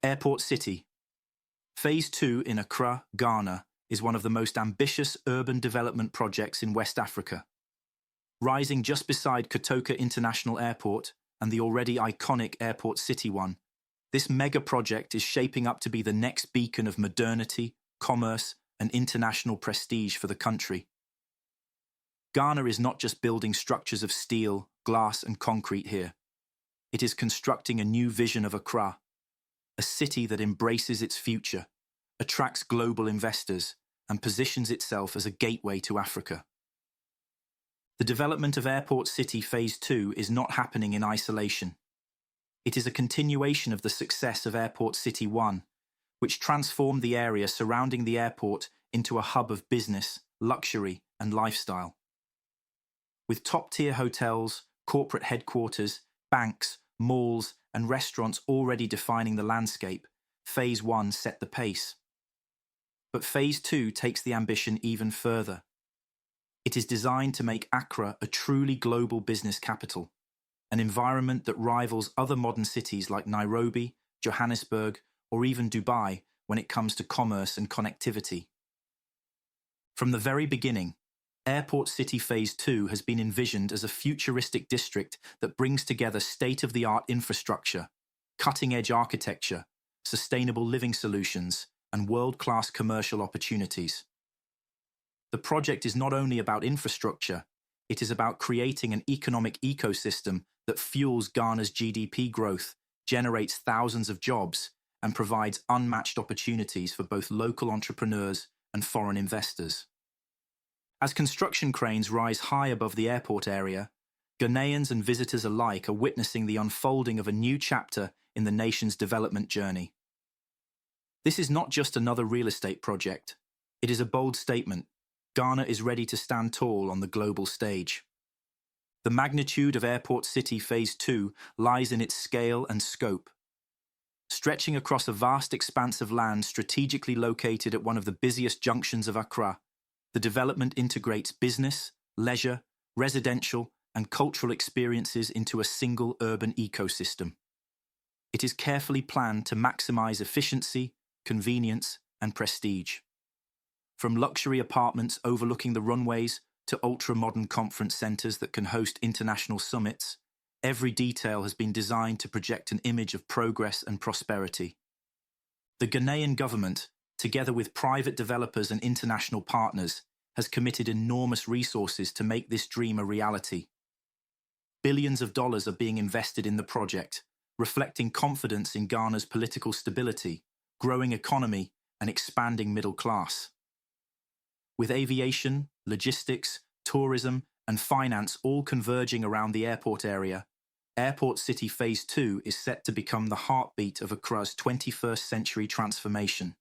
Airport City. Phase 2 in Accra, Ghana, is one of the most ambitious urban development projects in West Africa. Rising just beside Kotoka International Airport and the already iconic Airport City one, this mega project is shaping up to be the next beacon of modernity, commerce, and international prestige for the country. Ghana is not just building structures of steel, glass, and concrete here. It is constructing a new vision of Accra, a city that embraces its future, attracts global investors, and positions itself as a gateway to Africa. The development of Airport City Phase 2 is not happening in isolation. It is a continuation of the success of Airport City 1, which transformed the area surrounding the airport into a hub of business, luxury, and lifestyle. With top-tier hotels, corporate headquarters, banks, malls, and restaurants already defining the landscape, Phase 1 set the pace. But Phase 2 takes the ambition even further. It is designed to make Accra a truly global business capital, an environment that rivals other modern cities like Nairobi, Johannesburg, or even Dubai when it comes to commerce and connectivity. From the very beginning, Airport City Phase 2 has been envisioned as a futuristic district that brings together state-of-the-art infrastructure, cutting-edge architecture, sustainable living solutions, and world-class commercial opportunities. The project is not only about infrastructure, it is about creating an economic ecosystem that fuels Ghana's GDP growth, generates thousands of jobs, and provides unmatched opportunities for both local entrepreneurs and foreign investors. As construction cranes rise high above the airport area, Ghanaians and visitors alike are witnessing the unfolding of a new chapter in the nation's development journey. This is not just another real estate project. It is a bold statement. Ghana is ready to stand tall on the global stage. The magnitude of Airport City Phase 2 lies in its scale and scope. Stretching across a vast expanse of land strategically located at one of the busiest junctions of Accra, the development integrates business, leisure, residential, and cultural experiences into a single urban ecosystem. It is carefully planned to maximize efficiency, convenience, and prestige. From luxury apartments overlooking the runways to ultra-modern conference centers that can host international summits, every detail has been designed to project an image of progress and prosperity. The Ghanaian government, together with private developers and international partners, has committed enormous resources to make this dream a reality. Billions of dollars are being invested in the project, reflecting confidence in Ghana's political stability, growing economy, and expanding middle class. With aviation, logistics, tourism, and finance all converging around the airport area, Airport City Phase 2 is set to become the heartbeat of Accra's 21st century transformation.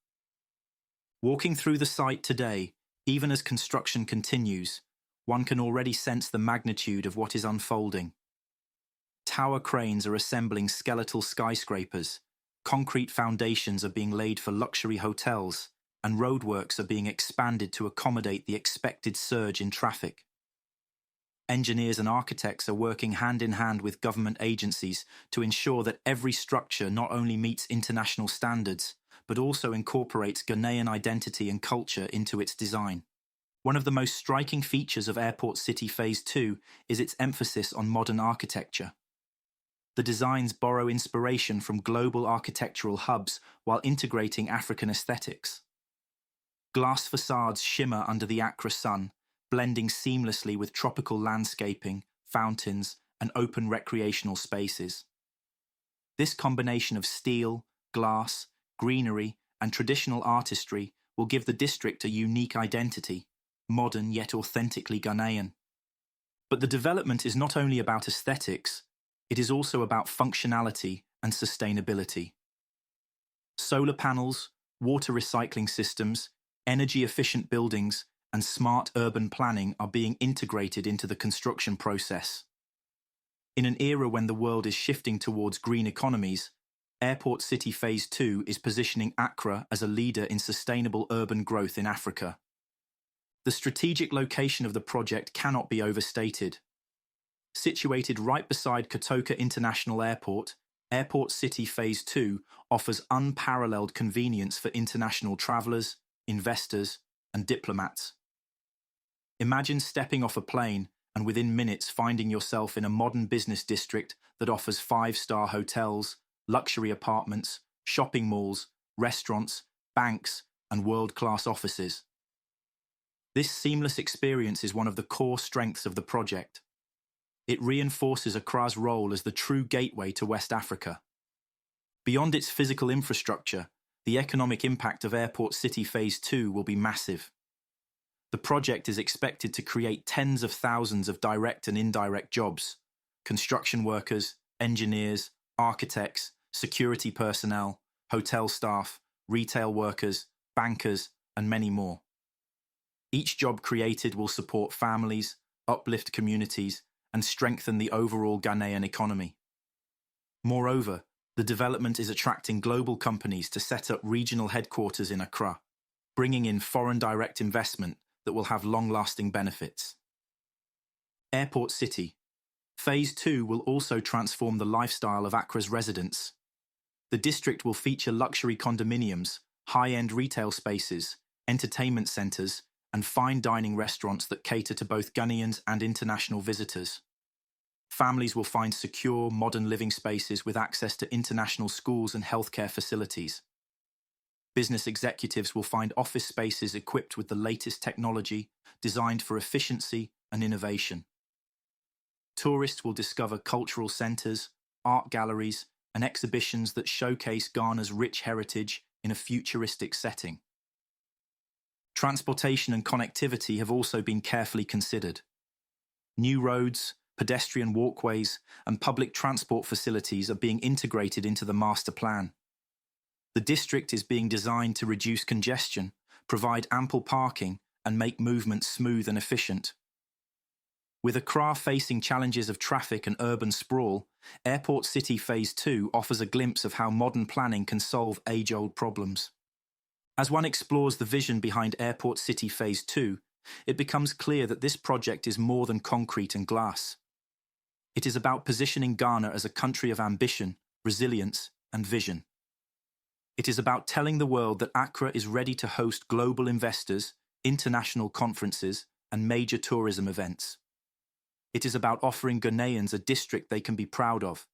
Walking through the site today, even as construction continues, one can already sense the magnitude of what is unfolding. Tower cranes are assembling skeletal skyscrapers, concrete foundations are being laid for luxury hotels, and roadworks are being expanded to accommodate the expected surge in traffic. Engineers and architects are working hand in hand with government agencies to ensure that every structure not only meets international standards, but also incorporates Ghanaian identity and culture into its design. One of the most striking features of Airport City Phase 2 is its emphasis on modern architecture. The designs borrow inspiration from global architectural hubs while integrating African aesthetics. Glass facades shimmer under the Accra sun, blending seamlessly with tropical landscaping, fountains, and open recreational spaces. This combination of steel, glass, greenery, and traditional artistry will give the district a unique identity, modern yet authentically Ghanaian. But the development is not only about aesthetics, it is also about functionality and sustainability. Solar panels, water recycling systems, energy-efficient buildings, and smart urban planning are being integrated into the construction process. In an era when the world is shifting towards green economies, Airport City Phase 2 is positioning Accra as a leader in sustainable urban growth in Africa. The strategic location of the project cannot be overstated. Situated right beside Kotoka International Airport, Airport City Phase 2 offers unparalleled convenience for international travelers, investors, and diplomats. Imagine stepping off a plane and within minutes finding yourself in a modern business district that offers five-star hotels, luxury apartments, shopping malls, restaurants, banks, and world-class offices. This seamless experience is one of the core strengths of the project. It reinforces Accra's role as the true gateway to West Africa. Beyond its physical infrastructure, the economic impact of Airport City Phase 2 will be massive. The project is expected to create tens of thousands of direct and indirect jobs: construction workers, engineers, architects, security personnel, hotel staff, retail workers, bankers, and many more. Each job created will support families, uplift communities, and strengthen the overall Ghanaian economy. Moreover, the development is attracting global companies to set up regional headquarters in Accra, bringing in foreign direct investment that will have long-lasting benefits. Airport City Phase 2 will also transform the lifestyle of Accra's residents. The district will feature luxury condominiums, high-end retail spaces, entertainment centres, and fine dining restaurants that cater to both Ghanaians and international visitors. Families will find secure, modern living spaces with access to international schools and healthcare facilities. Business executives will find office spaces equipped with the latest technology, designed for efficiency and innovation. Tourists will discover cultural centres, art galleries, and exhibitions that showcase Ghana's rich heritage in a futuristic setting. Transportation and connectivity have also been carefully considered. New roads, pedestrian walkways, and public transport facilities are being integrated into the master plan. The district is being designed to reduce congestion, provide ample parking, and make movement smooth and efficient. With Accra facing challenges of traffic and urban sprawl, Airport City Phase 2 offers a glimpse of how modern planning can solve age-old problems. As one explores the vision behind Airport City Phase 2, it becomes clear that this project is more than concrete and glass. It is about positioning Ghana as a country of ambition, resilience, and vision. It is about telling the world that Accra is ready to host global investors, international conferences, and major tourism events. It is about offering Ghanaians a district they can be proud of,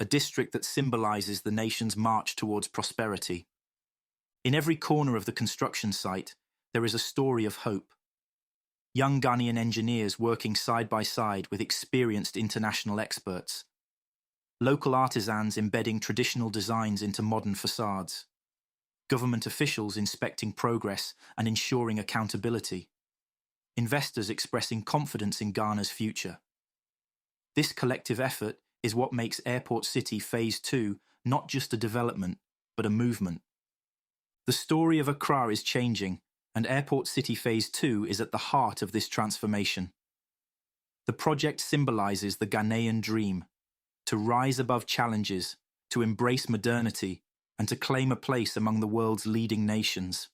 a district that symbolizes the nation's march towards prosperity. In every corner of the construction site, there is a story of hope. Young Ghanaian engineers working side by side with experienced international experts. Local artisans embedding traditional designs into modern facades. Government officials inspecting progress and ensuring accountability. Investors expressing confidence in Ghana's future. This collective effort is what makes Airport City Phase 2 not just a development, but a movement. The story of Accra is changing, and Airport City Phase 2 is at the heart of this transformation. The project symbolizes the Ghanaian dream: to rise above challenges, to embrace modernity, and to claim a place among the world's leading nations.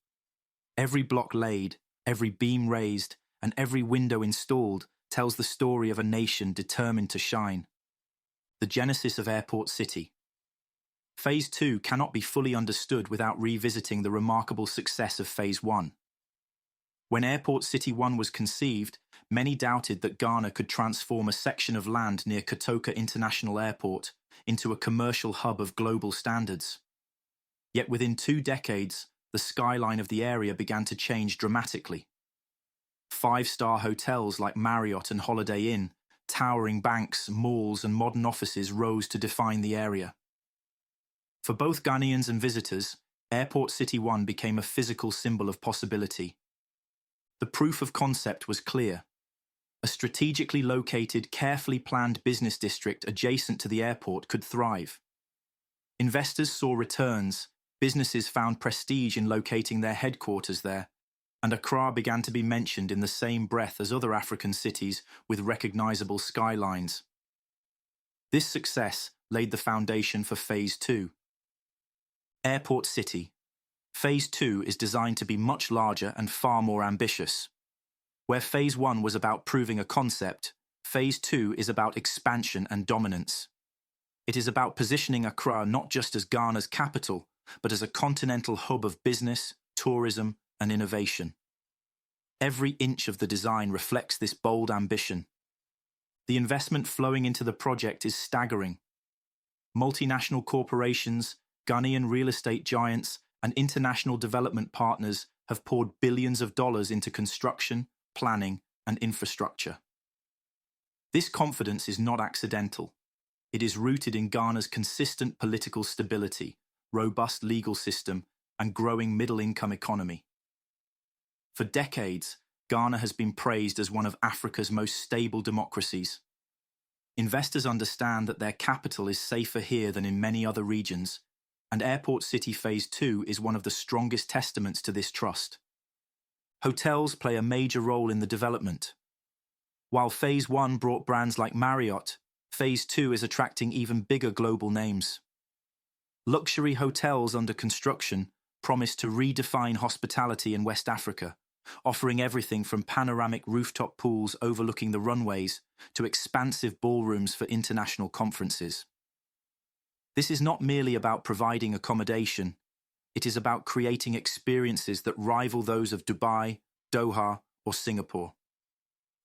Every block laid, every beam raised, and every window installed tells the story of a nation determined to shine. The genesis of Airport City. Phase 2 cannot be fully understood without revisiting the remarkable success of Phase 1. When Airport City 1 was conceived, many doubted that Ghana could transform a section of land near Kotoka International Airport into a commercial hub of global standards. Yet within 2 decades, the skyline of the area began to change dramatically. 5-star hotels like Marriott and Holiday Inn, towering banks, malls, and modern offices rose to define the area. For both Ghanaians and visitors, Airport City 1 became a physical symbol of possibility. The proof of concept was clear. A strategically located, carefully planned business district adjacent to the airport could thrive. Investors saw returns, businesses found prestige in locating their headquarters there, and Accra began to be mentioned in the same breath as other African cities with recognizable skylines. This success laid the foundation for Phase 2. Airport City. Phase 2 is designed to be much larger and far more ambitious. Where Phase 1 was about proving a concept, Phase 2 is about expansion and dominance. It is about positioning Accra not just as Ghana's capital, but as a continental hub of business, tourism, and innovation. Every inch of the design reflects this bold ambition. The investment flowing into the project is staggering. Multinational corporations, Ghanaian real estate giants, and international development partners have poured billions of dollars into construction, planning, and infrastructure. This confidence is not accidental. It is rooted in Ghana's consistent political stability, robust legal system, and growing middle-income economy. For decades, Ghana has been praised as one of Africa's most stable democracies. Investors understand that their capital is safer here than in many other regions, and Airport City Phase 2 is one of the strongest testaments to this trust. Hotels play a major role in the development. While Phase 1 brought brands like Marriott, Phase 2 is attracting even bigger global names. Luxury hotels under construction promise to redefine hospitality in West Africa, offering everything from panoramic rooftop pools overlooking the runways to expansive ballrooms for international conferences. This is not merely about providing accommodation, it is about creating experiences that rival those of Dubai, Doha, or Singapore.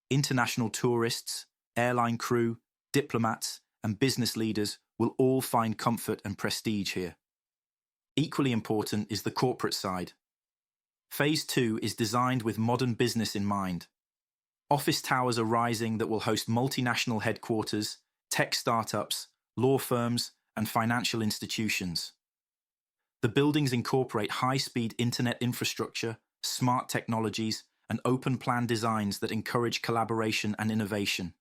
International tourists, airline crew, diplomats, and business leaders will all find comfort and prestige here. Equally important is the corporate side. Phase 2 is designed with modern business in mind. Office towers are rising that will host multinational headquarters, tech startups, law firms, and financial institutions. The buildings incorporate high-speed internet infrastructure, smart technologies, and open-plan designs that encourage collaboration and innovation.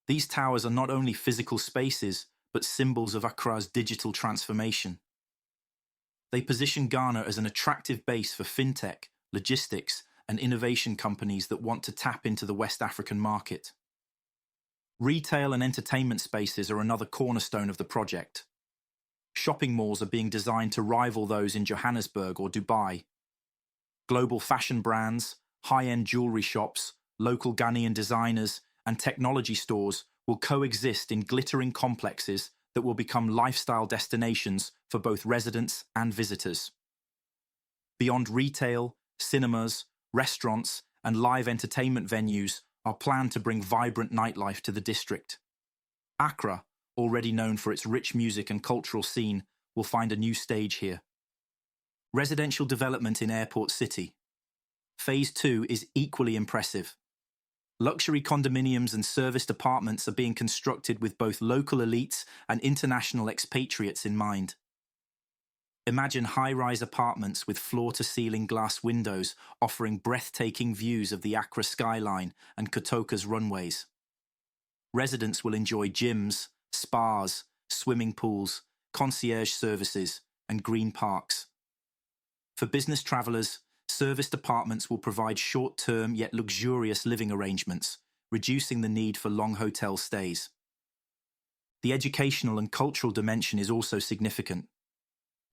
These towers are not only physical spaces, but symbols of Accra's digital transformation. They position Ghana as an attractive base for fintech, logistics, and innovation companies that want to tap into the West African market. Retail and entertainment spaces are another cornerstone of the project. Shopping malls are being designed to rival those in Johannesburg or Dubai. Global fashion brands, high-end jewelry shops, local Ghanaian designers, and technology stores will coexist in glittering complexes that will become lifestyle destinations for both residents and visitors. Beyond retail, cinemas, restaurants, and live entertainment venues are planned to bring vibrant nightlife to the district. Accra, already known for its rich music and cultural scene, will find a new stage here. Residential development in Airport City. Phase 2 is equally impressive. Luxury condominiums and serviced apartments are being constructed with both local elites and international expatriates in mind. Imagine high-rise apartments with floor-to-ceiling glass windows offering breathtaking views of the Accra Skyline and Kotoka's runways. Residents will enjoy gyms, spas, swimming pools, concierge services, and green parks. For business travelers, serviced apartments will provide short-term yet luxurious living arrangements, reducing the need for long hotel stays. The educational and cultural dimension is also significant.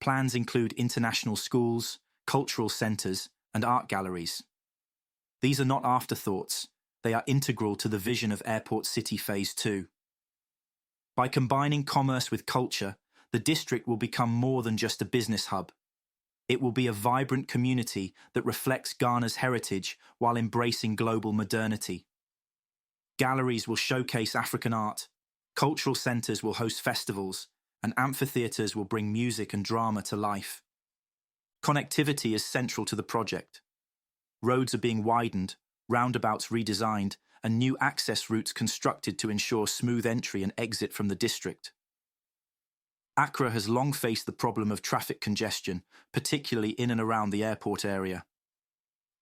Plans include international schools, cultural centres, and art galleries. These are not afterthoughts, they are integral to the vision of Airport City Phase 2. By combining commerce with culture, the district will become more than just a business hub. It will be a vibrant community that reflects Ghana's heritage while embracing global modernity. Galleries will showcase African art, cultural centres will host festivals, and amphitheatres will bring music and drama to life. Connectivity is central to the project. Roads are being widened, roundabouts redesigned, and new access routes constructed to ensure smooth entry and exit from the district. Accra has long faced the problem of traffic congestion, particularly in and around the airport area.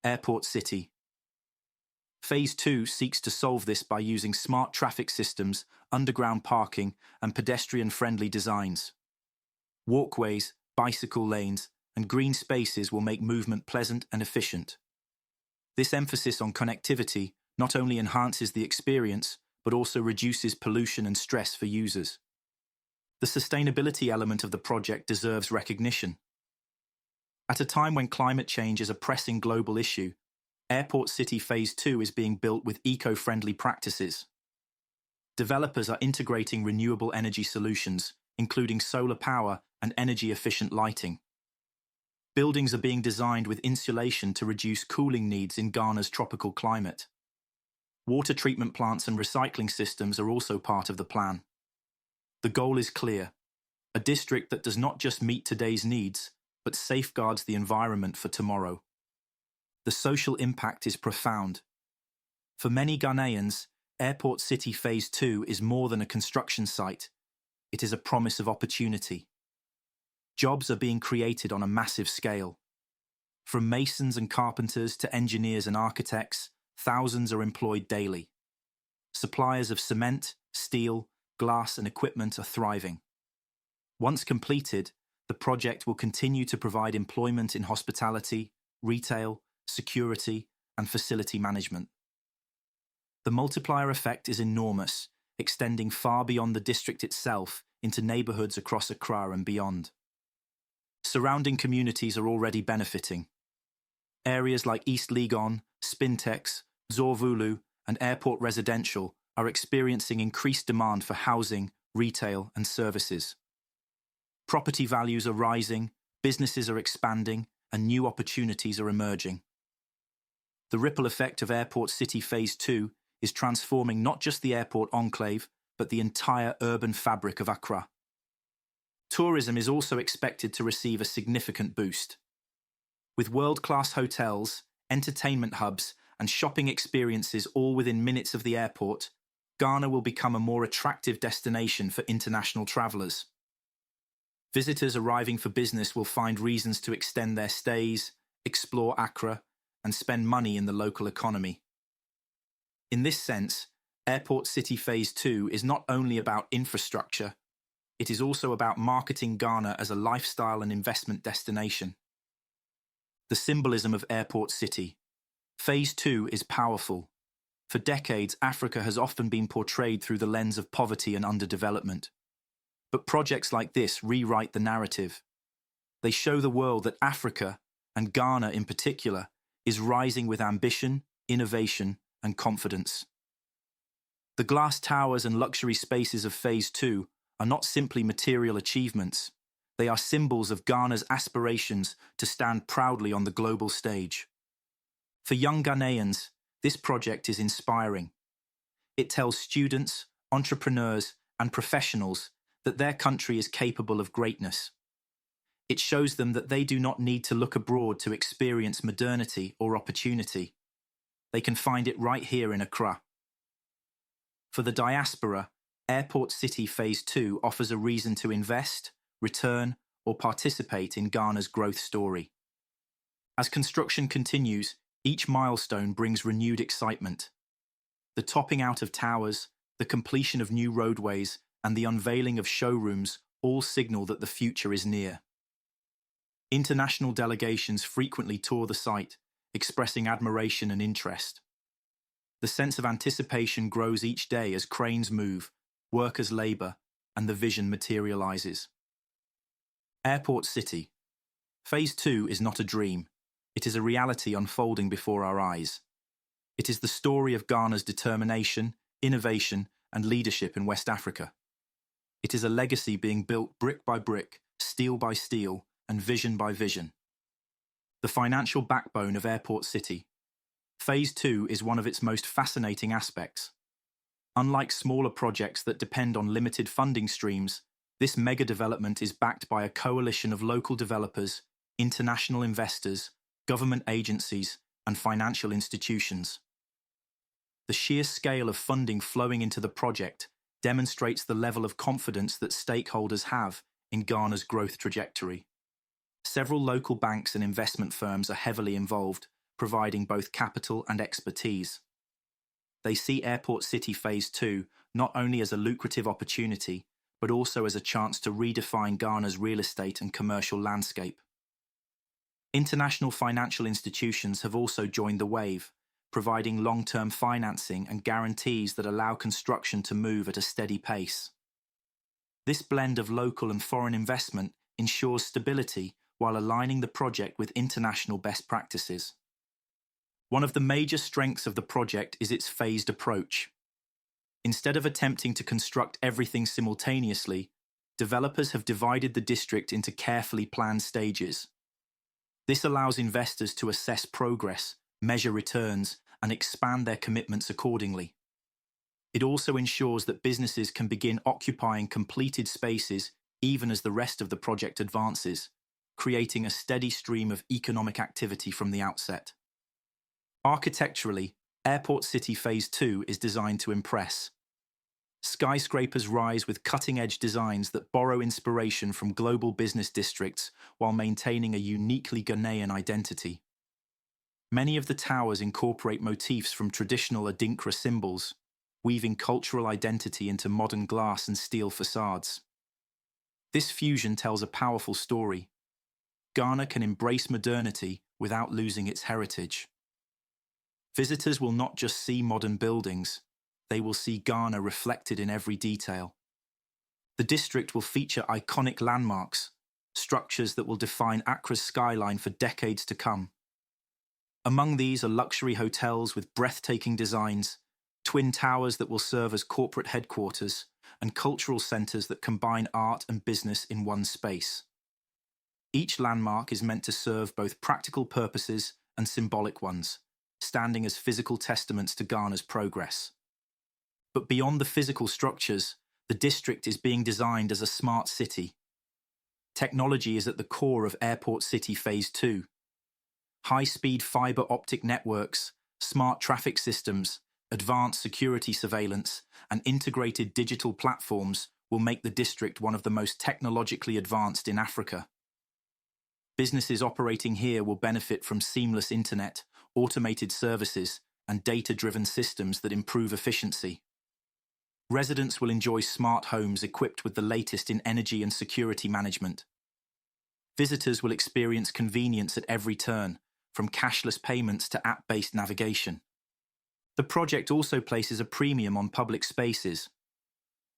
Airport City. Phase 2 seeks to solve this by using smart traffic systems, underground parking, and pedestrian-friendly designs. Walkways, bicycle lanes, and green spaces will make movement pleasant and efficient. This emphasis on connectivity not only enhances the experience, but also reduces pollution and stress for users. The sustainability element of the project deserves recognition. At a time when climate change is a pressing global issue, Airport City Phase 2 is being built with eco-friendly practices. Developers are integrating renewable energy solutions, including solar power and energy-efficient lighting. Buildings are being designed with insulation to reduce cooling needs in Ghana's tropical climate. Water treatment plants and recycling systems are also part of the plan. The goal is clear: a district that does not just meet today's needs, but safeguards the environment for tomorrow. The social impact is profound. For many Ghanaians, Airport City Phase 2 is more than a construction site. It is a promise of opportunity. Jobs are being created on a massive scale. From masons and carpenters to engineers and architects, thousands are employed daily. Suppliers of cement, steel, glass and equipment are thriving. Once completed, the project will continue to provide employment in hospitality, retail, security, and facility management. The multiplier effect is enormous, extending far beyond the district itself into neighbourhoods across Accra and beyond. Surrounding communities are already benefiting. Areas like East Legon, Spintex, Zorvulu, and Airport Residential are experiencing increased demand for housing, retail, and services. Property values are rising, businesses are expanding, and new opportunities are emerging. The ripple effect of Airport City Phase 2 is transforming not just the airport enclave, but the entire urban fabric of Accra. Tourism is also expected to receive a significant boost. With world-class hotels, entertainment hubs, and shopping experiences all within minutes of the airport, Ghana will become a more attractive destination for international travellers. Visitors arriving for business will find reasons to extend their stays, explore Accra, and spend money in the local economy. In this sense, Airport City Phase 2 is not only about infrastructure, it is also about marketing Ghana as a lifestyle and investment destination. The symbolism of Airport City. Phase 2 is powerful. For decades, Africa has often been portrayed through the lens of poverty and underdevelopment. But projects like this rewrite the narrative. They show the world that Africa, and Ghana in particular, is rising with ambition, innovation, and confidence. The glass towers and luxury spaces of Phase 2 are not simply material achievements. They are symbols of Ghana's aspirations to stand proudly on the global stage. For young Ghanaians, this project is inspiring. It tells students, entrepreneurs, and professionals that their country is capable of greatness. It shows them that they do not need to look abroad to experience modernity or opportunity. They can find it right here in Accra. For the diaspora, Airport City Phase 2 offers a reason to invest, return, or participate in Ghana's growth story. As construction continues, each milestone brings renewed excitement. The topping out of towers, the completion of new roadways, and the unveiling of showrooms all signal that the future is near. International delegations frequently tour the site, expressing admiration and interest. The sense of anticipation grows each day as cranes move, workers labour, and the vision materialises. Airport City. Phase 2 is not a dream. It is a reality unfolding before our eyes. It is the story of Ghana's determination, innovation, and leadership in West Africa. It is a legacy being built brick by brick, steel by steel, and vision by vision. The financial backbone of Airport City. Phase 2 is one of its most fascinating aspects. Unlike smaller projects that depend on limited funding streams, this mega development is backed by a coalition of local developers, international investors, government agencies, and financial institutions. The sheer scale of funding flowing into the project demonstrates the level of confidence that stakeholders have in Ghana's growth trajectory. Several local banks and investment firms are heavily involved, providing both capital and expertise. They see Airport City Phase 2 not only as a lucrative opportunity, but also as a chance to redefine Ghana's real estate and commercial landscape. International financial institutions have also joined the wave, providing long-term financing and guarantees that allow construction to move at a steady pace. This blend of local and foreign investment ensures stability while aligning the project with international best practices. One of the major strengths of the project is its phased approach. Instead of attempting to construct everything simultaneously, developers have divided the district into carefully planned stages. This allows investors to assess progress, measure returns, and expand their commitments accordingly. It also ensures that businesses can begin occupying completed spaces even as the rest of the project advances, creating a steady stream of economic activity from the outset. Architecturally, Airport City Phase 2 is designed to impress. Skyscrapers rise with cutting-edge designs that borrow inspiration from global business districts while maintaining a uniquely Ghanaian identity. Many of the towers incorporate motifs from traditional Adinkra symbols, weaving cultural identity into modern glass and steel facades. This fusion tells a powerful story. Ghana can embrace modernity without losing its heritage. Visitors will not just see modern buildings, they will see Ghana reflected in every detail. The district will feature iconic landmarks, structures that will define Accra's skyline for decades to come. Among these are luxury hotels with breathtaking designs, twin towers that will serve as corporate headquarters, and cultural centres that combine art and business in one space. Each landmark is meant to serve both practical purposes and symbolic ones, standing as physical testaments to Ghana's progress. But beyond the physical structures, the district is being designed as a smart city. Technology is at the core of Airport City Phase 2. High-speed fibre optic networks, smart traffic systems, advanced security surveillance, and integrated digital platforms will make the district one of the most technologically advanced in Africa. Businesses operating here will benefit from seamless internet, automated services, and data-driven systems that improve efficiency. Residents will enjoy smart homes equipped with the latest in energy and security management. Visitors will experience convenience at every turn, from cashless payments to app-based navigation. The project also places a premium on public spaces.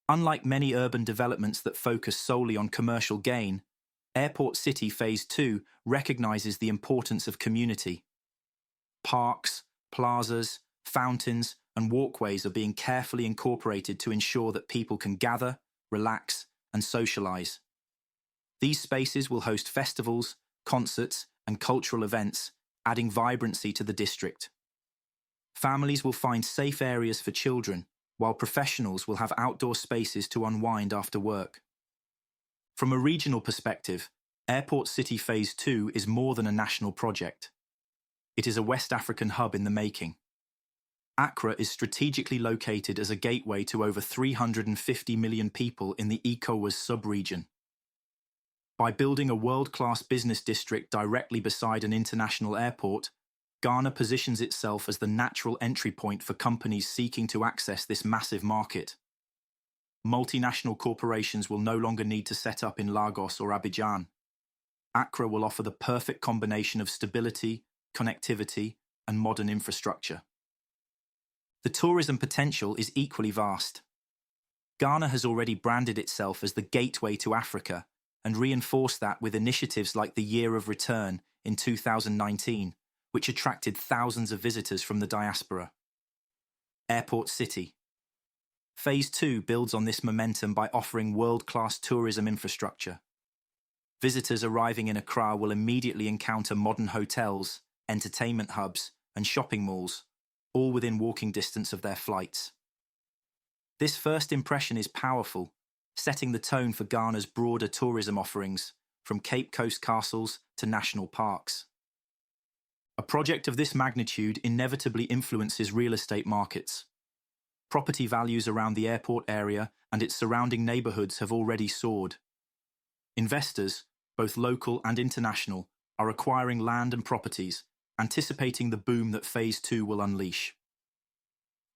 Unlike many urban developments that focus solely on commercial gain, Airport City Phase 2 recognizes the importance of community. Parks, plazas, fountains, and walkways are being carefully incorporated to ensure that people can gather, relax, and socialize. These spaces will host festivals, concerts, and cultural events, adding vibrancy to the district. Families will find safe areas for children, while professionals will have outdoor spaces to unwind after work. From a regional perspective, Airport City Phase 2 is more than a national project. It is a West African hub in the making. Accra is strategically located as a gateway to over 350 million people in the ECOWAS sub-region. By building a world-class business district directly beside an international airport, Ghana positions itself as the natural entry point for companies seeking to access this massive market. Multinational corporations will no longer need to set up in Lagos or Abidjan. Accra will offer the perfect combination of stability, connectivity, and modern infrastructure. The tourism potential is equally vast. Ghana has already branded itself as the gateway to Africa and reinforced that with initiatives like the Year of Return in 2019, which attracted thousands of visitors from the diaspora. Airport City. Phase 2 builds on this momentum by offering world-class tourism infrastructure. Visitors arriving in Accra will immediately encounter modern hotels, entertainment hubs, and shopping malls, all within walking distance of their flights. This first impression is powerful, setting the tone for Ghana's broader tourism offerings, from Cape Coast castles to national parks. A project of this magnitude inevitably influences real estate markets. Property values around the airport area and its surrounding neighbourhoods have already soared. Investors, both local and international, are acquiring land and properties, anticipating the boom that Phase 2 will unleash.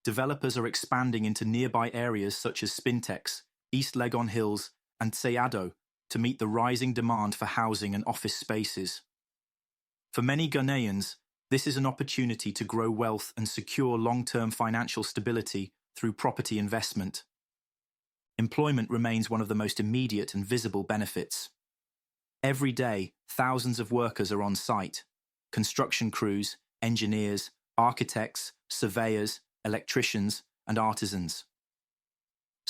Developers are expanding into nearby areas such as Spintex, East Legon Hills, and Sayado to meet the rising demand for housing and office spaces. For many Ghanaians, this is an opportunity to grow wealth and secure long-term financial stability through property investment. Employment remains one of the most immediate and visible benefits. Every day, thousands of workers are on site: construction crews, engineers, architects, surveyors, electricians, and artisans.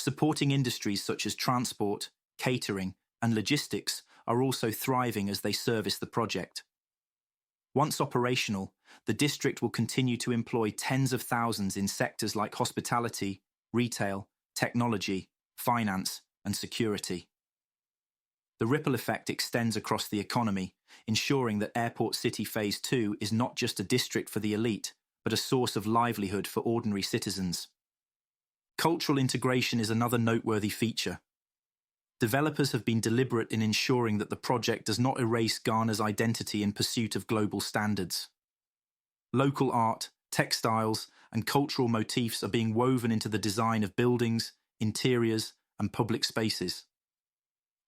Supporting industries such as transport, catering, and logistics are also thriving as they service the project. Once operational, the district will continue to employ tens of thousands in sectors like hospitality, retail, technology, finance, and security. The ripple effect extends across the economy, ensuring that Airport City Phase 2 is not just a district for the elite, but a source of livelihood for ordinary citizens. Cultural integration is another noteworthy feature. Developers have been deliberate in ensuring that the project does not erase Ghana's identity in pursuit of global standards. Local art, textiles, and cultural motifs are being woven into the design of buildings, interiors, and public spaces.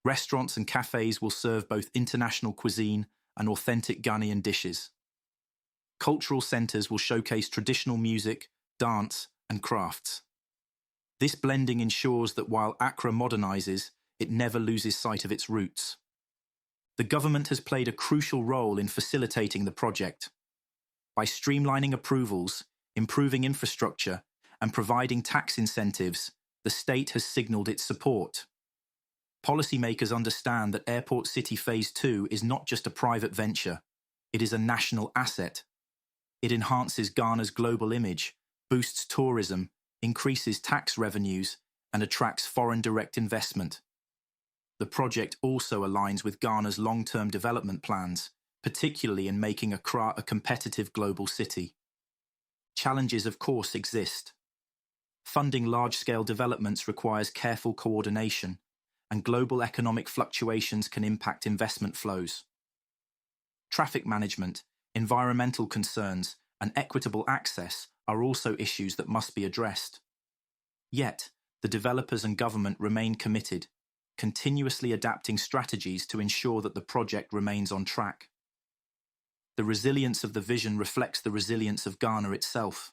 Restaurants and cafes will serve both international cuisine and authentic Ghanaian dishes. Cultural centres will showcase traditional music, dance, and crafts. This blending ensures that while Accra modernises, it never loses sight of its roots. The government has played a crucial role in facilitating the project. By streamlining approvals, improving infrastructure, and providing tax incentives, the state has signalled its support. Policymakers understand that Airport City Phase 2 is not just a private venture, it is a national asset. It enhances Ghana's global image, boosts tourism, increases tax revenues, and attracts foreign direct investment. The project also aligns with Ghana's long-term development plans, particularly in making Accra a competitive global city. Challenges, of course, exist. Funding large-scale developments requires careful coordination, and global economic fluctuations can impact investment flows. Traffic management, environmental concerns, and equitable access are also issues that must be addressed. Yet, the developers and government remain committed, continuously adapting strategies to ensure that the project remains on track. The resilience of the vision reflects the resilience of Ghana itself.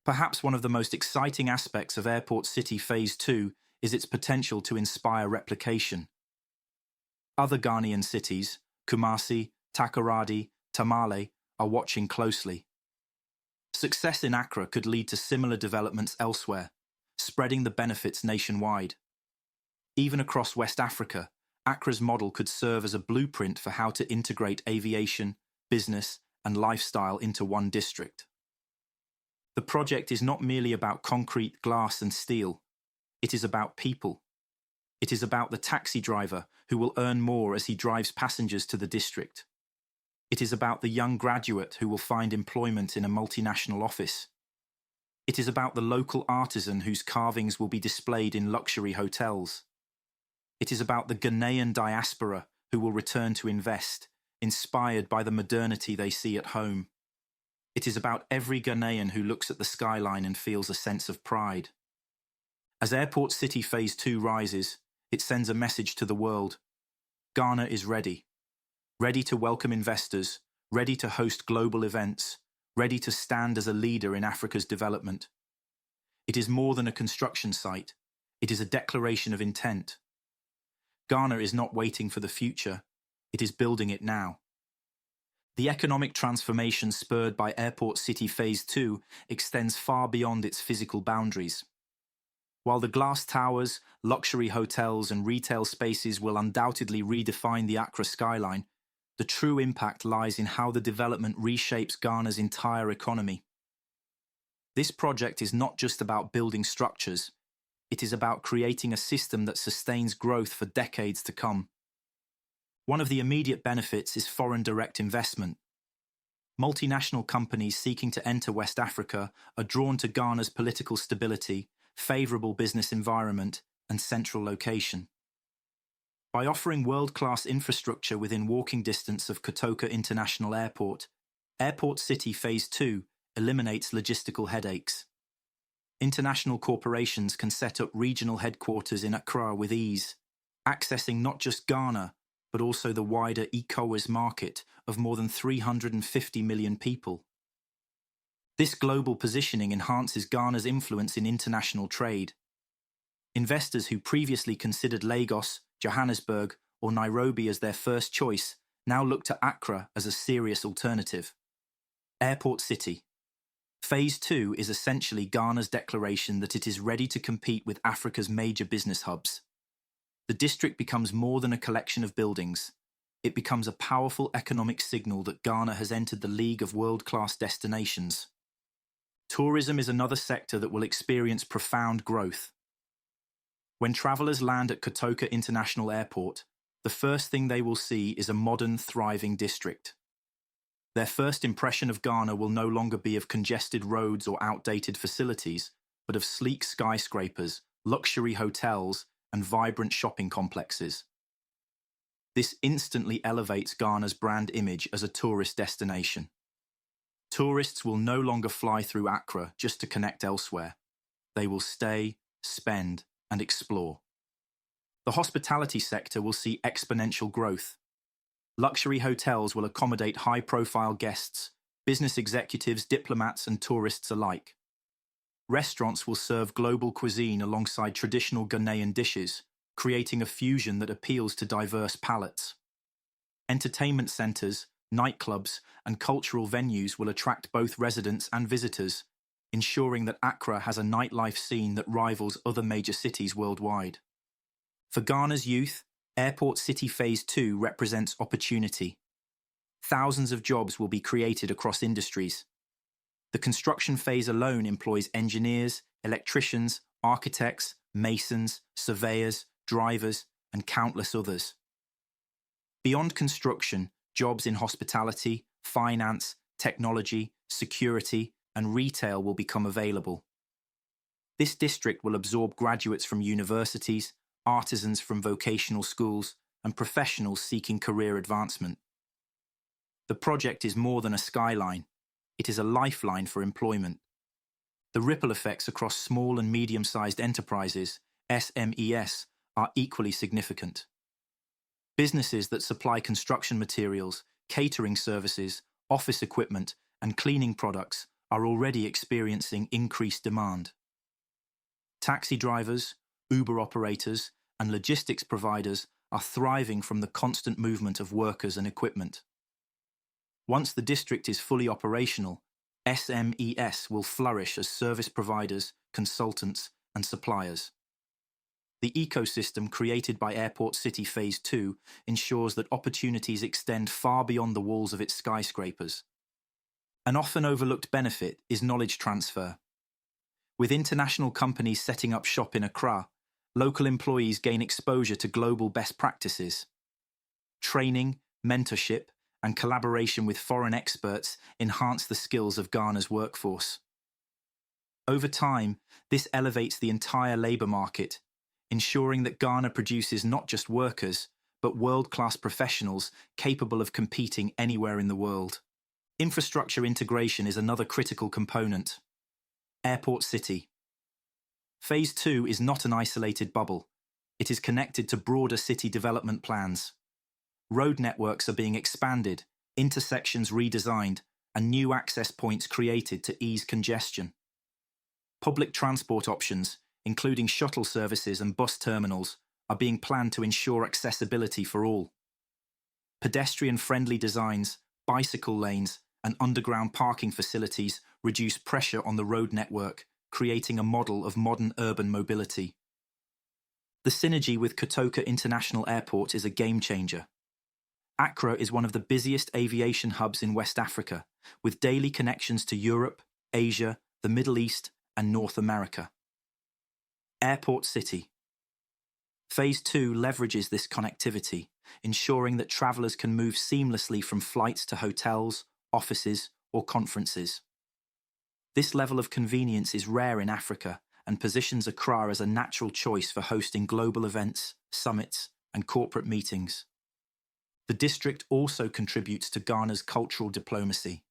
Perhaps one of the most exciting aspects of Airport City Phase 2 is its potential to inspire replication. Other Ghanaian cities, Kumasi, Takoradi, Tamale, are watching closely. Success in Accra could lead to similar developments elsewhere, spreading the benefits nationwide. Even across West Africa, Accra's model could serve as a blueprint for how to integrate aviation, business, and lifestyle into one district. The project is not merely about concrete, glass, and steel. It is about people. It is about the taxi driver who will earn more as he drives passengers to the district. It is about the young graduate who will find employment in a multinational office. It is about the local artisan whose carvings will be displayed in luxury hotels. It is about the Ghanaian diaspora who will return to invest, inspired by the modernity they see at home. It is about every Ghanaian who looks at the skyline and feels a sense of pride. As Airport City Phase 2 rises, it sends a message to the world. Ghana is ready. Ready to welcome investors, ready to host global events, ready to stand as a leader in Africa's development. It is more than a construction site. It is a declaration of intent. Ghana is not waiting for the future. It is building it now. The economic transformation spurred by Airport City Phase 2 extends far beyond its physical boundaries. While the glass towers, luxury hotels, and retail spaces will undoubtedly redefine the Accra skyline, the true impact lies in how the development reshapes Ghana's entire economy. This project is not just about building structures. It is about creating a system that sustains growth for decades to come. One of the immediate benefits is foreign direct investment. Multinational companies seeking to enter West Africa are drawn to Ghana's political stability, favourable business environment, and central location. By offering world-class infrastructure within walking distance of Kotoka International Airport, Airport City Phase 2 eliminates logistical headaches. International corporations can set up regional headquarters in Accra with ease, accessing not just Ghana, but also the wider ECOWAS market of more than 350 million people. This global positioning enhances Ghana's influence in international trade. Investors who previously considered Lagos, Johannesburg, or Nairobi as their first choice now look to Accra as a serious alternative. Airport City. Phase 2 is essentially Ghana's declaration that it is ready to compete with Africa's major business hubs. The district becomes more than a collection of buildings. It becomes a powerful economic signal that Ghana has entered the league of world-class destinations. Tourism is another sector that will experience profound growth. When travelers land at Kotoka International Airport, the first thing they will see is a modern, thriving district. Their first impression of Ghana will no longer be of congested roads or outdated facilities, but of sleek skyscrapers, luxury hotels, and vibrant shopping complexes. This instantly elevates Ghana's brand image as a tourist destination. Tourists will no longer fly through Accra just to connect elsewhere. They will stay, spend, and explore. The hospitality sector will see exponential growth. Luxury hotels will accommodate high-profile guests, business executives, diplomats, and tourists alike. Restaurants will serve global cuisine alongside traditional Ghanaian dishes, creating a fusion that appeals to diverse palates. Entertainment centers, nightclubs, and cultural venues will attract both residents and visitors, ensuring that Accra has a nightlife scene that rivals other major cities worldwide. For Ghana's youth, Airport City Phase 2 represents opportunity. Thousands of jobs will be created across industries. The construction phase alone employs engineers, electricians, architects, masons, surveyors, drivers, and countless others. Beyond construction, jobs in hospitality, finance, technology, security, and retail will become available. This district will absorb graduates from universities, artisans from vocational schools, and professionals seeking career advancement. The project is more than a skyline. It is a lifeline for employment. The ripple effects across small and medium-sized enterprises, SMEs, are equally significant. Businesses that supply construction materials, catering services, office equipment, and cleaning products are already experiencing increased demand. Taxi drivers, Uber operators, and logistics providers are thriving from the constant movement of workers and equipment. Once the district is fully operational, SMEs will flourish as service providers, consultants, and suppliers. The ecosystem created by Airport City Phase 2 ensures that opportunities extend far beyond the walls of its skyscrapers. An often overlooked benefit is knowledge transfer. With international companies setting up shop in Accra, local employees gain exposure to global best practices. Training, mentorship, and collaboration with foreign experts enhance the skills of Ghana's workforce. Over time, this elevates the entire labour market, ensuring that Ghana produces not just workers, but world-class professionals capable of competing anywhere in the world. Infrastructure integration is another critical component. Airport City. Phase 2 is not an isolated bubble. It is connected to broader city development plans. Road networks are being expanded, intersections redesigned, and new access points created to ease congestion. Public transport options, including shuttle services and bus terminals, are being planned to ensure accessibility for all. Pedestrian-friendly designs, bicycle lanes, and underground parking facilities reduce pressure on the road network, creating a model of modern urban mobility. The synergy with Kotoka International Airport is a game-changer. Accra is one of the busiest aviation hubs in West Africa, with daily connections to Europe, Asia, the Middle East, and North America. Airport City. Phase 2 leverages this connectivity, ensuring that travellers can move seamlessly from flights to hotels, offices, or conferences. This level of convenience is rare in Africa and positions Accra as a natural choice for hosting global events, summits, and corporate meetings. The district also contributes to Ghana's cultural diplomacy.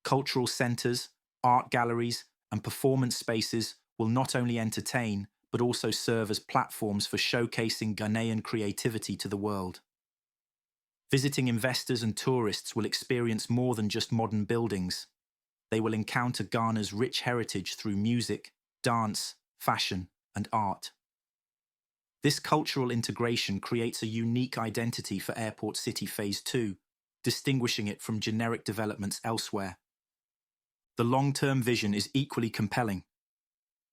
Cultural centres, art galleries, and performance spaces will not only entertain, but also serve as platforms for showcasing Ghanaian creativity to the world. Visiting investors and tourists will experience more than just modern buildings. They will encounter Ghana's rich heritage through music, dance, fashion, and art. This cultural integration creates a unique identity for Airport City Phase 2, distinguishing it from generic developments elsewhere. The long-term vision is equally compelling.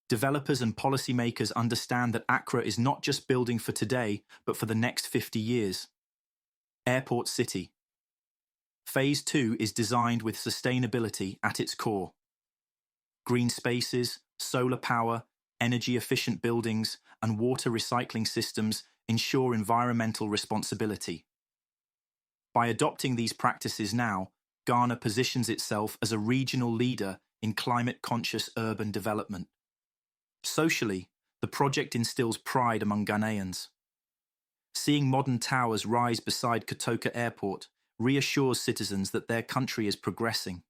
Developers and policymakers understand that Accra is not just building for today, but for the next 50 years. Airport City. Phase 2 is designed with sustainability at its core. Green spaces, solar power, energy-efficient buildings, and water recycling systems ensure environmental responsibility. By adopting these practices now, Ghana positions itself as a regional leader in climate-conscious urban development. Socially, the project instills pride among Ghanaians. Seeing modern towers rise beside Kotoka Airport reassures citizens that their country is progressing.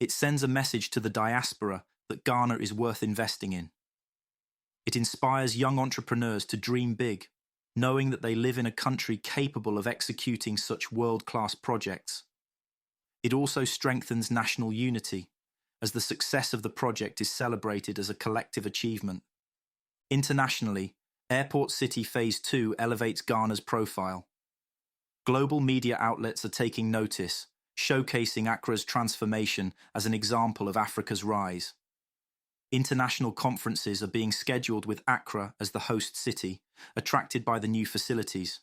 It sends a message to the diaspora that Ghana is worth investing in. It inspires young entrepreneurs to dream big, knowing that they live in a country capable of executing such world-class projects. It also strengthens national unity, as the success of the project is celebrated as a collective achievement. Internationally, Airport City Phase 2 elevates Ghana's profile. Global media outlets are taking notice, showcasing Accra's transformation as an example of Africa's rise. International conferences are being scheduled with Accra as the host city, attracted by the new facilities.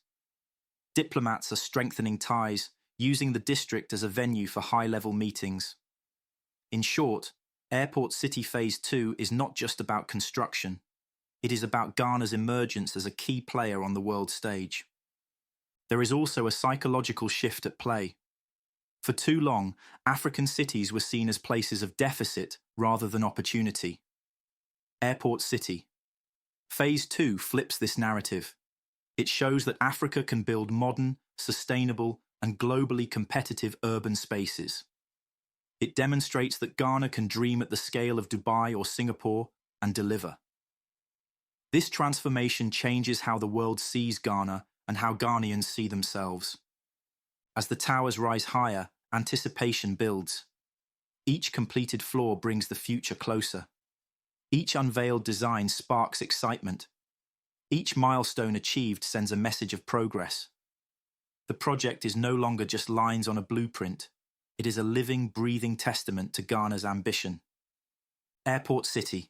Diplomats are strengthening ties, using the district as a venue for high-level meetings. In short, Airport City Phase 2 is not just about construction. It is about Ghana's emergence as a key player on the world stage. There is also a psychological shift at play. For too long, African cities were seen as places of deficit rather than opportunity. Airport City. Phase 2 flips this narrative. It shows that Africa can build modern, sustainable, and globally competitive urban spaces. It demonstrates that Ghana can dream at the scale of Dubai or Singapore and deliver. This transformation changes how the world sees Ghana and how Ghanaians see themselves. As the towers rise higher, anticipation builds. Each completed floor brings the future closer. Each unveiled design sparks excitement. Each milestone achieved sends a message of progress. The project is no longer just lines on a blueprint. It is a living, breathing testament to Ghana's ambition. Airport City.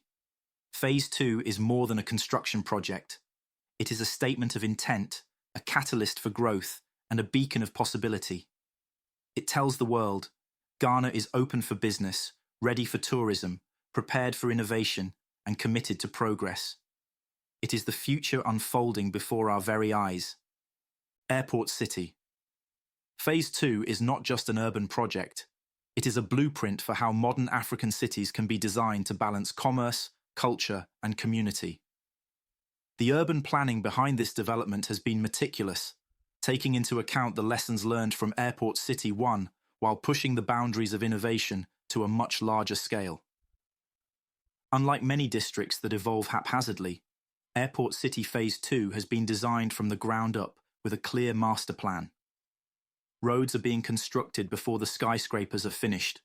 Phase 2 is more than a construction project. It is a statement of intent, a catalyst for growth, and a beacon of possibility. It tells the world, Ghana is open for business, ready for tourism, prepared for innovation, and committed to progress. It is the future unfolding before our very eyes. Airport City. Phase 2 is not just an urban project. It is a blueprint for how modern African cities can be designed to balance commerce, culture, and community. The urban planning behind this development has been meticulous, taking into account the lessons learned from Airport City 1 while pushing the boundaries of innovation to a much larger scale. Unlike many districts that evolve haphazardly, Airport City Phase 2 has been designed from the ground up with a clear master plan. Roads are being constructed before the skyscrapers are finished,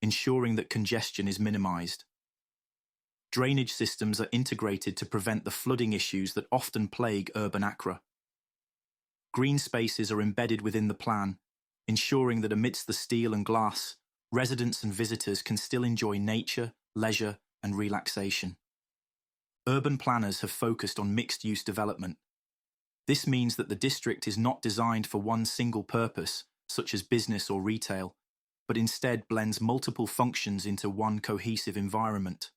ensuring that congestion is minimized. Drainage systems are integrated to prevent the flooding issues that often plague urban Accra. Green spaces are embedded within the plan, ensuring that amidst the steel and glass, residents and visitors can still enjoy nature, leisure, and relaxation. Urban planners have focused on mixed-use development. This means that the district is not designed for one single purpose, such as business or retail, but instead blends multiple functions into one cohesive environment.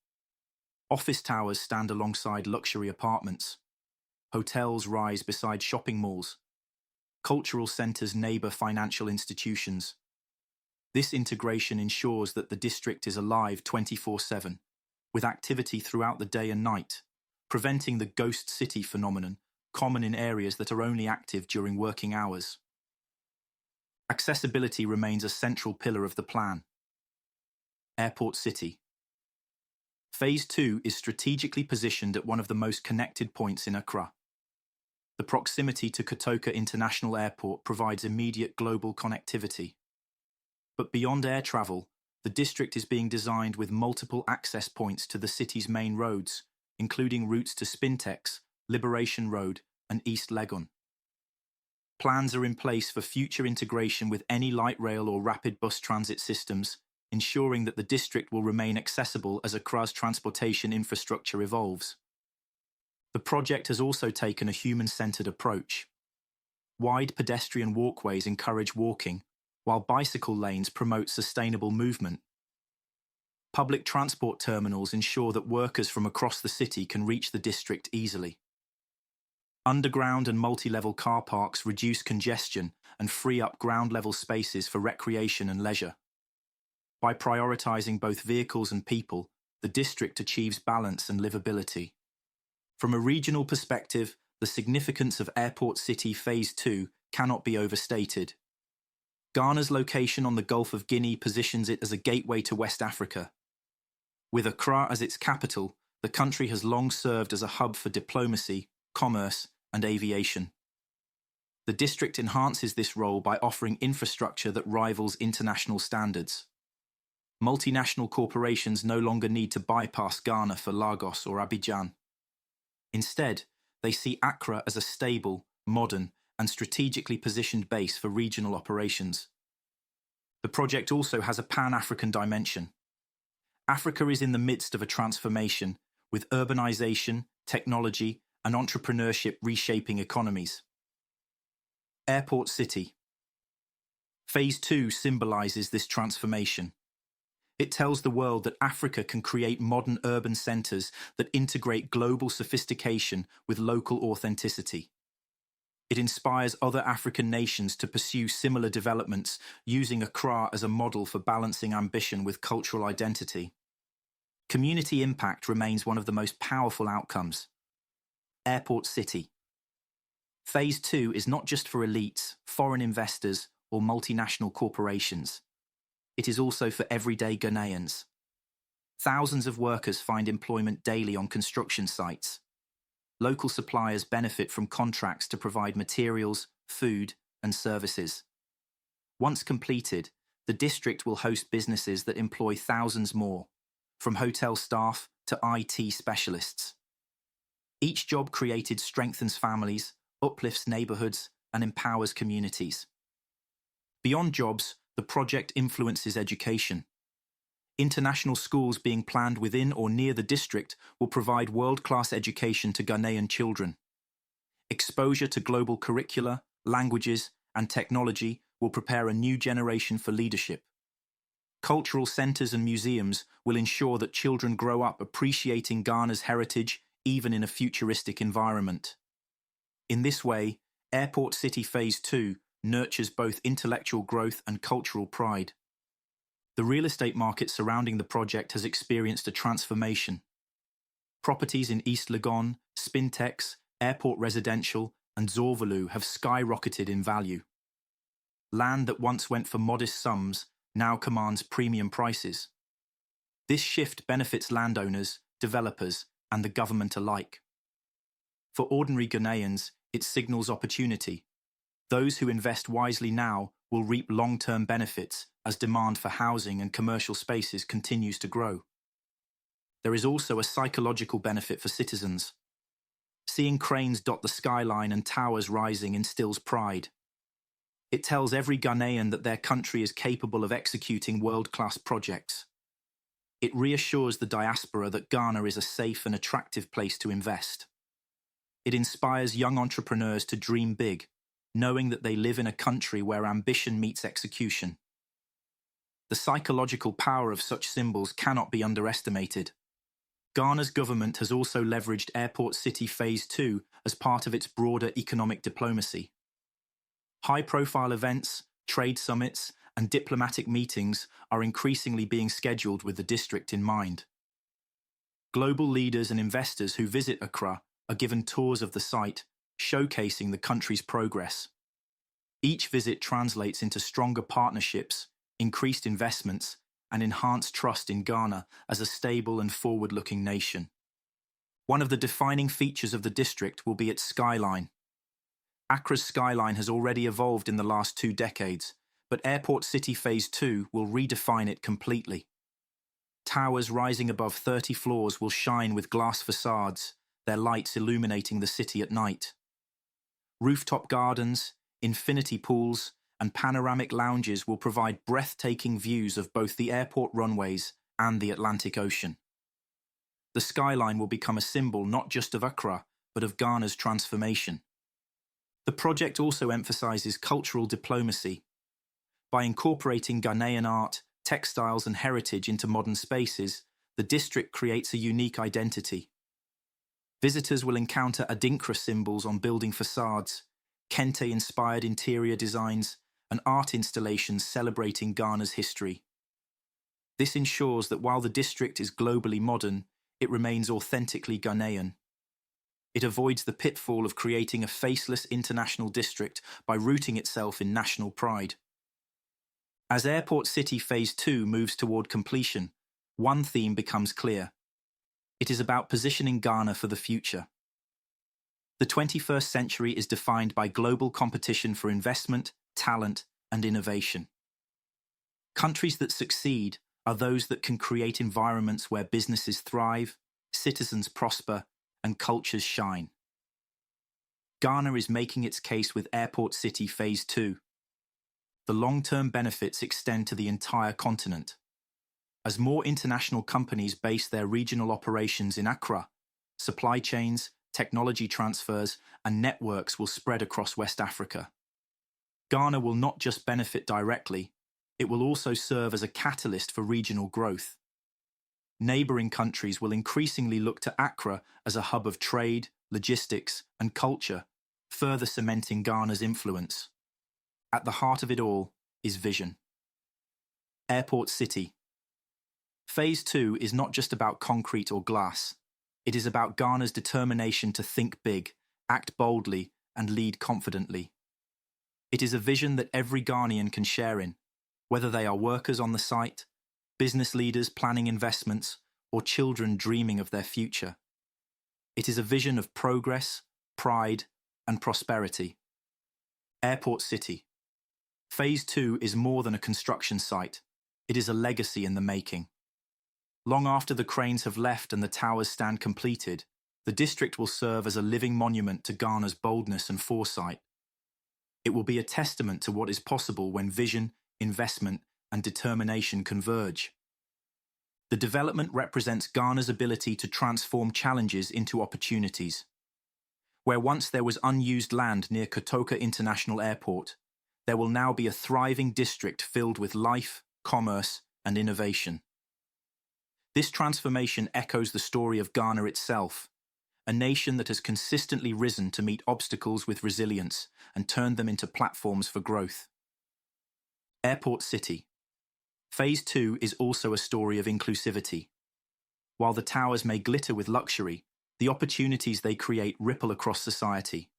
Office towers stand alongside luxury apartments. Hotels rise beside shopping malls. Cultural centres neighbour financial institutions. This integration ensures that the district is alive 24/7, with activity throughout the day and night, preventing the ghost city phenomenon common in areas that are only active during working hours. Accessibility remains a central pillar of the plan. Airport City. Phase 2 is strategically positioned at one of the most connected points in Accra. The proximity to Kotoka International Airport provides immediate global connectivity. But beyond air travel, the district is being designed with multiple access points to the city's main roads, including routes to Spintex, Liberation Road, and East Legon. Plans are in place for future integration with any light rail or rapid bus transit systems, ensuring that the district will remain accessible as Accra's transportation infrastructure evolves. The project has also taken a human-centered approach. Wide pedestrian walkways encourage walking, while bicycle lanes promote sustainable movement. Public transport terminals ensure that workers from across the city can reach the district easily. Underground and multi-level car parks reduce congestion and free up ground-level spaces for recreation and leisure. By prioritizing both vehicles and people, the district achieves balance and livability. From a regional perspective, the significance of Airport City Phase 2 cannot be overstated. Ghana's location on the Gulf of Guinea positions it as a gateway to West Africa. With Accra as its capital, the country has long served as a hub for diplomacy, commerce, and aviation. The district enhances this role by offering infrastructure that rivals international standards. Multinational corporations no longer need to bypass Ghana for Lagos or Abidjan. Instead, they see Accra as a stable, modern, and strategically positioned base for regional operations. The project also has a Pan-African dimension. Africa is in the midst of a transformation, with urbanization, technology, and entrepreneurship reshaping economies. Airport City. Phase 2 symbolizes this transformation. It tells the world that Africa can create modern urban centers that integrate global sophistication with local authenticity. It inspires other African nations to pursue similar developments, using Accra as a model for balancing ambition with cultural identity. Community impact remains one of the most powerful outcomes. Airport City. Phase 2 is not just for elites, foreign investors, or multinational corporations. It is also for everyday Ghanaians. Thousands of workers find employment daily on construction sites. Local suppliers benefit from contracts to provide materials, food, and services. Once completed, the district will host businesses that employ thousands more, from hotel staff to IT specialists. Each job created strengthens families, uplifts neighborhoods, and empowers communities. Beyond jobs, the project influences education. International schools being planned within or near the district will provide world-class education to Ghanaian children. Exposure to global curricula, languages, and technology will prepare a new generation for leadership. Cultural centers and museums will ensure that children grow up appreciating Ghana's heritage even in a futuristic environment. In this way, Airport City Phase 2 nurtures both intellectual growth and cultural pride. The real estate market surrounding the project has experienced a transformation. Properties in East Legon, Spintex, Airport Residential, and Zorvalu have skyrocketed in value. Land that once went for modest sums now commands premium prices. This shift benefits landowners, developers, and the government alike. For ordinary Ghanaians, it signals opportunity. Those who invest wisely now will reap long-term benefits as demand for housing and commercial spaces continues to grow. There is also a psychological benefit for citizens. Seeing cranes dot the skyline and towers rising instills pride. It tells every Ghanaian that their country is capable of executing world-class projects. It reassures the diaspora that Ghana is a safe and attractive place to invest. It inspires young entrepreneurs to dream big, knowing that they live in a country where ambition meets execution. The psychological power of such symbols cannot be underestimated. Ghana's government has also leveraged Airport City Phase 2 as part of its broader economic diplomacy. High-profile events, trade summits, and diplomatic meetings are increasingly being scheduled with the district in mind. Global leaders and investors who visit Accra are given tours of the site, showcasing the country's progress. Each visit translates into stronger partnerships, increased investments, and enhanced trust in Ghana as a stable and forward-looking nation. One of the defining features of the district will be its skyline. Accra's skyline has already evolved in the last 2 decades, but Airport City Phase 2 will redefine it completely. Towers rising above 30 floors will shine with glass facades, their lights illuminating the city at night. Rooftop gardens, infinity pools, and panoramic lounges will provide breathtaking views of both the airport runways and the Atlantic Ocean. The Skyline will become a symbol not just of Accra, but of Ghana's transformation. The project also emphasizes cultural diplomacy. By incorporating Ghanaian art, textiles and heritage into modern spaces, the district creates a unique identity. Visitors will encounter Adinkra symbols on building facades, Kente-inspired interior designs, and art installations celebrating Ghana's history. This ensures that while the district is globally modern, it remains authentically Ghanaian. It avoids the pitfall of creating a faceless international district by rooting itself in national pride. As Airport City Phase 2 moves toward completion, one theme becomes clear. It is about positioning Ghana for the future. The 21st century is defined by global competition for investment, talent, and innovation. Countries that succeed are those that can create environments where businesses thrive, citizens prosper, and cultures shine. Ghana is making its case with Airport City Phase 2. The long-term benefits extend to the entire continent. As more international companies base their regional operations in Accra, supply chains, technology transfers, and networks will spread across West Africa. Ghana will not just benefit directly, it will also serve as a catalyst for regional growth. Neighbouring countries will increasingly look to Accra as a hub of trade, logistics, and culture, further cementing Ghana's influence. At the heart of it all is vision. Airport City. Phase 2 is not just about concrete or glass. It is about Ghana's determination to think big, act boldly, and lead confidently. It is a vision that every Ghanaian can share in, whether they are workers on the site, business leaders planning investments, or children dreaming of their future. It is a vision of progress, pride, and prosperity. Airport City. Phase 2 is more than a construction site. It is a legacy in the making. Long after the cranes have left and the towers stand completed, the district will serve as a living monument to Ghana's boldness and foresight. It will be a testament to what is possible when vision, investment, and determination converge. The development represents Ghana's ability to transform challenges into opportunities. Where once there was unused land near Kotoka International Airport, there will now be a thriving district filled with life, commerce, and innovation. This transformation echoes the story of Ghana itself, a nation that has consistently risen to meet obstacles with resilience and turned them into platforms for growth. Airport City. Phase 2 is also a story of inclusivity. While the towers may glitter with luxury, the opportunities they create ripple across society.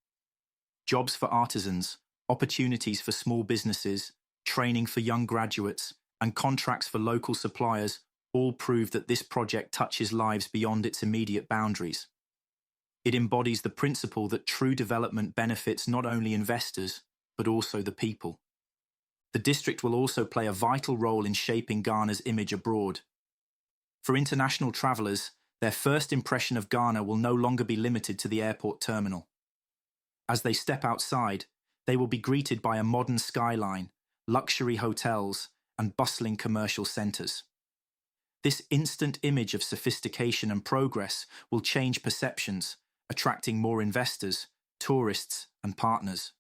Jobs for artisans, opportunities for small businesses, training for young graduates, and contracts for local suppliers all prove that this project touches lives beyond its immediate boundaries. It embodies the principle that true development benefits not only investors, but also the people. The district will also play a vital role in shaping Ghana's image abroad. For international travellers, their first impression of Ghana will no longer be limited to the airport terminal. As they step outside, they will be greeted by a modern skyline, luxury hotels, and bustling commercial centres. This instant image of sophistication and progress will change perceptions, attracting more investors, tourists, and partners.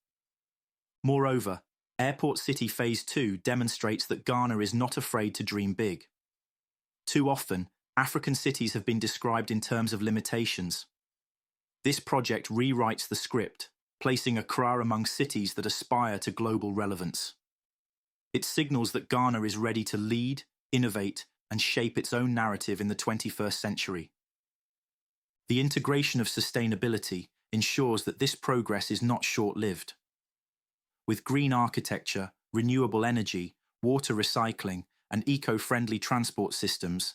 Moreover, Airport City Phase 2 demonstrates that Ghana is not afraid to dream big. Too often, African cities have been described in terms of limitations. This project rewrites the script, placing Accra among cities that aspire to global relevance. It signals that Ghana is ready to lead, innovate, and shape its own narrative in the 21st century. The integration of sustainability ensures that this progress is not short-lived. With green architecture, renewable energy, water recycling, and eco-friendly transport systems,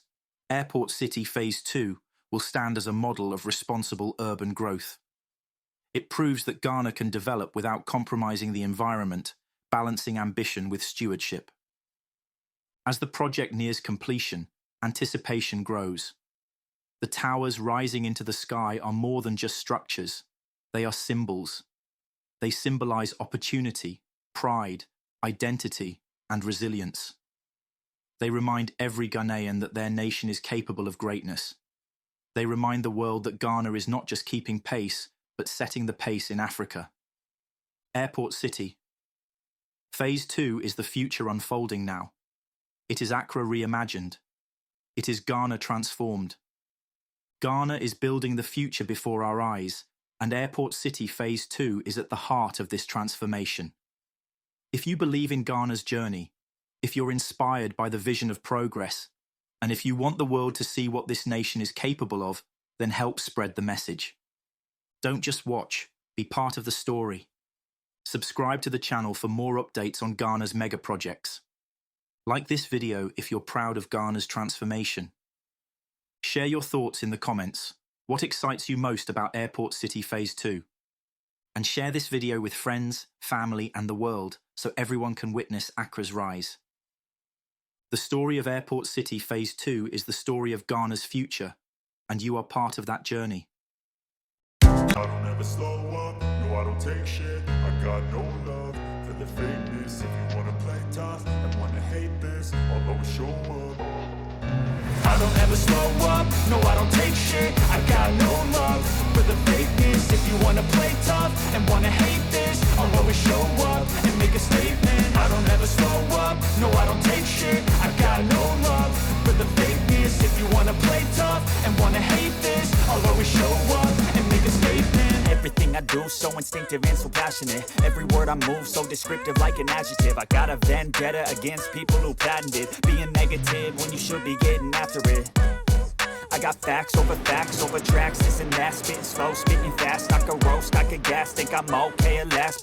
Airport City Phase 2 will stand as a model of responsible urban growth. It proves that Ghana can develop without compromising the environment, balancing ambition with stewardship. As the project nears completion, anticipation grows. The towers rising into the sky are more than just structures. They are symbols. They symbolize opportunity, pride, identity, and resilience. They remind every Ghanaian that their nation is capable of greatness. They remind the world that Ghana is not just keeping pace, but setting the pace in Africa. Airport City. Phase 2 is the future unfolding now. It is Accra reimagined. It is Ghana transformed. Ghana is building the future before our eyes, and Airport City Phase 2 is at the heart of this transformation. If you believe in Ghana's journey, if you're inspired by the vision of progress, and if you want the world to see what this nation is capable of, then help spread the message. Don't just watch, be part of the story. Subscribe to the channel for more updates on Ghana's mega projects. Like this video if you're proud of Ghana's transformation. Share your thoughts in the comments. What excites you most about Airport City Phase 2? And share this video with friends, family, and the world so everyone can witness Accra's rise. The story of Airport City Phase 2 is the story of Ghana's future, and you are part of that journey. I don't ever slow up, no I don't take shit. I got no love for the fakeness. If you wanna play tough and wanna hate this, I'll always show up. I don't ever slow up, no I don't take shit. I got no love for the fakeness. If you wanna play tough and wanna hate this, I'll always show up and make a statement. I don't ever slow up, no I don't take shit. I got no love for the fakeness. If you wanna play tough and wanna hate this, I'll always show up and make a statement. Everything I do so instinctive and so passionate. Every word I move so descriptive like an adjective. I got a vendetta against people who patented being negative when you should be getting after it. I got facts over tracks, this and that. Spitting slow, spitting fast. I could roast, I could gas. Think I'm okay at last.